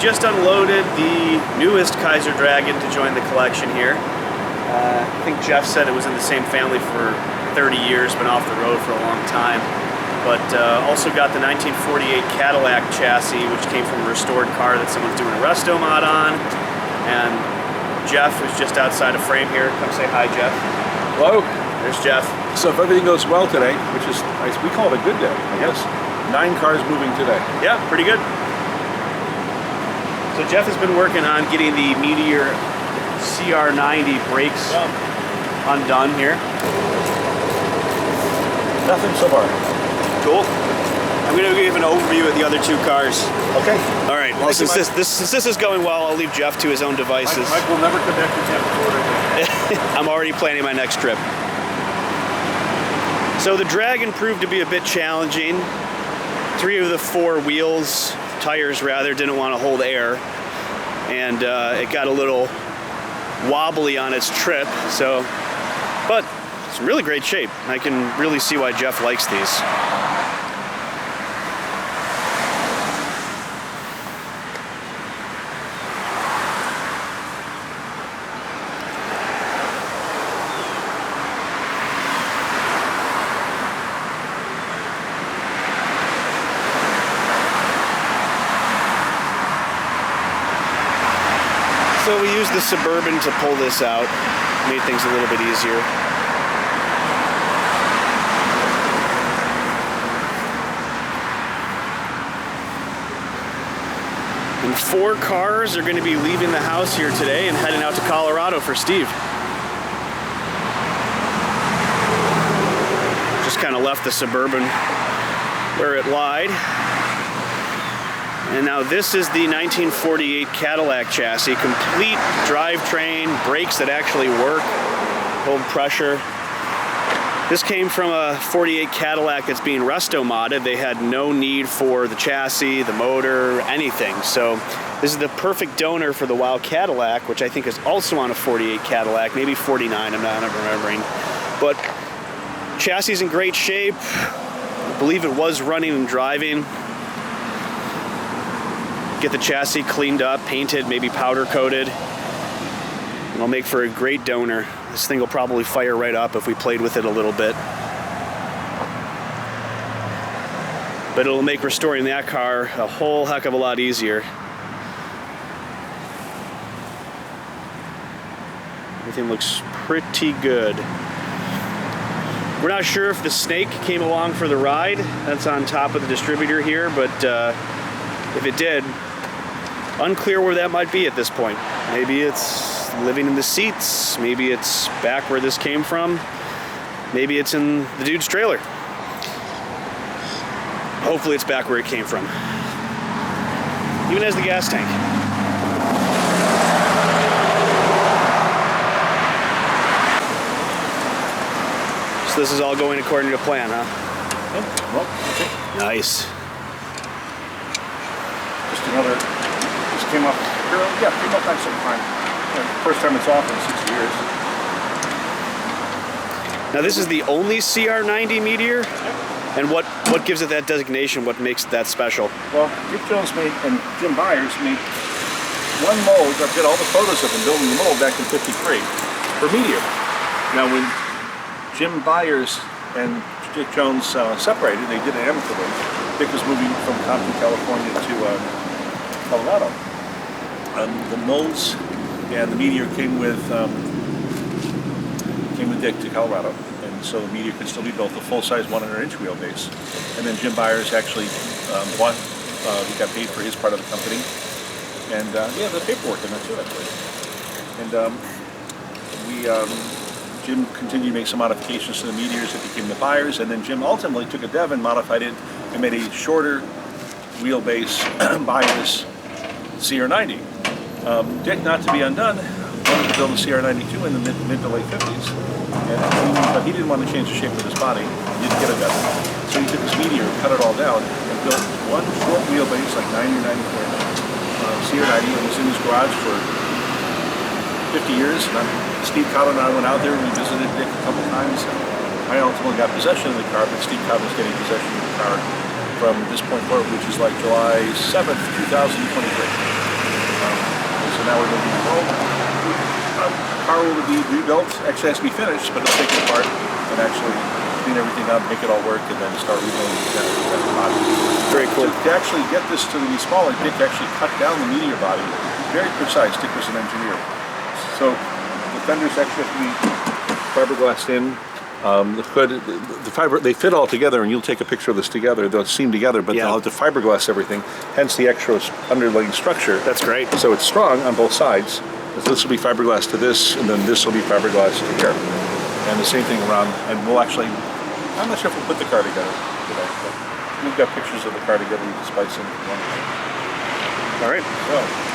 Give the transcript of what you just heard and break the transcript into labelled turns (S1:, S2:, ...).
S1: just unloaded the newest Kaiser Dragon to join the collection here. I think Jeff said it was in the same family for 30 years, been off the road for a long time. But also got the 1948 Cadillac chassis, which came from a restored car that someone's doing a resto mod on. And Jeff is just outside of frame here. Come say hi, Jeff.
S2: Hello.
S1: There's Jeff.
S2: So if everything goes well today, which is, we call it a good day, I guess. 9 cars moving today.
S1: Yeah, pretty good. So Jeff has been working on getting the Meteor CR-90 brakes undone here.
S2: Nothing so far.
S1: Cool. I'm going to give an overview of the other 2 cars.
S2: Okay.
S1: All right. Well, since this is going well, I'll leave Jeff to his own devices.
S2: Mike will never come back to Tampa.
S1: I'm already planning my next trip. So the Dragon proved to be a bit challenging. 3 of the 4 wheels, tires rather, didn't want to hold air, and it got a little wobbly on its trip. So, but it's in really great shape. I can really see why Jeff likes these. So we used the Suburban to pull this out, made things a little bit easier. And 4 cars are going to be leaving the house here today and heading out to Colorado for Steve. Just kind of left the Suburban where it lied. And now this is the 1948 Cadillac chassis, complete drivetrain, brakes that actually work, hold pressure. This came from a 48 Cadillac that's being resto modded. They had no need for the chassis, the motor, anything. So this is the perfect donor for the WOW Cadillac, which I think is also on a 48 Cadillac, maybe 49, I'm not remembering. But chassis is in great shape. I believe it was running and driving. Get the chassis cleaned up, painted, maybe powder coated. And it'll make for a great donor. This thing will probably fire right up if we played with it a little bit. But it'll make restoring that car a whole heck of a lot easier. Everything looks pretty good. We're not sure if the Snake came along for the ride. That's on top of the distributor here, but if it did, unclear where that might be at this point. Maybe it's living in the seats. Maybe it's back where this came from. Maybe it's in the dude's trailer. Hopefully it's back where it came from. Even has the gas tank. So this is all going according to plan, huh?
S2: Yeah, well, that's it.
S1: Nice.
S2: Just another, just came up, yeah, came up on some time. First time it's off in 6 years.
S1: Now this is the only CR-90 Meteor? And what gives it that designation? What makes that special?
S2: Well, Rick Jones and Jim Byers made one mold. I've got all the photos of them building the mold back in '53 for Meteor. Now when Jim Byers and Dick Jones separated, they did it amicably. Dick was moving from Compton, California to Colorado. The molds and the Meteor came with Dick to Colorado, and so the Meteor could still be built a full-size 100-inch wheelbase. And then Jim Byers actually he got paid for his part of the company, and yeah, the paperwork in that too, actually. And Jim continued to make some modifications to the Meteors that became the Byers, and then Jim ultimately took a Dev and modified it and made a shorter wheelbase Byers CR-90. Dick, not to be undone, wanted to build a CR-92 in the mid to late 50s, but he didn't want to change the shape of his body. He didn't get a Dev. So he took his Meteor, cut it all down, and built one short wheelbase, like 90 or 94 CR-90, and was in his garage for 50 years. And Steve Cowdin and I went out there and we visited Dick a couple times. I ultimately got possession of the car, but Steve Cowdin was getting possession of the car from this point forward, which is like July 7th, 2023. now we're moving it home. The car will be rebuilt, actually has to be finished, but it'll take it apart and actually clean everything up, make it all work, and then start rebuilding that body.
S1: Very cool.
S2: To actually get this to be smaller, Dick actually cut down the Meteor body. Very precise. Dick was an engineer. So the fenders actually have to be fiberglassed in. The hood, the fiber, they fit all together, and you'll take a picture of this together. They'll seam together, but they'll have to fiberglass everything. Hence the extra underlying structure.
S1: That's great.
S2: So it's strong on both sides. This will be fiberglass to this, and then this will be fiberglass to here. And the same thing around. And we'll actually, I'm not sure if we'll put the car together today, but we've got pictures of the car together. You can spice in if you want.
S1: All right.
S2: So.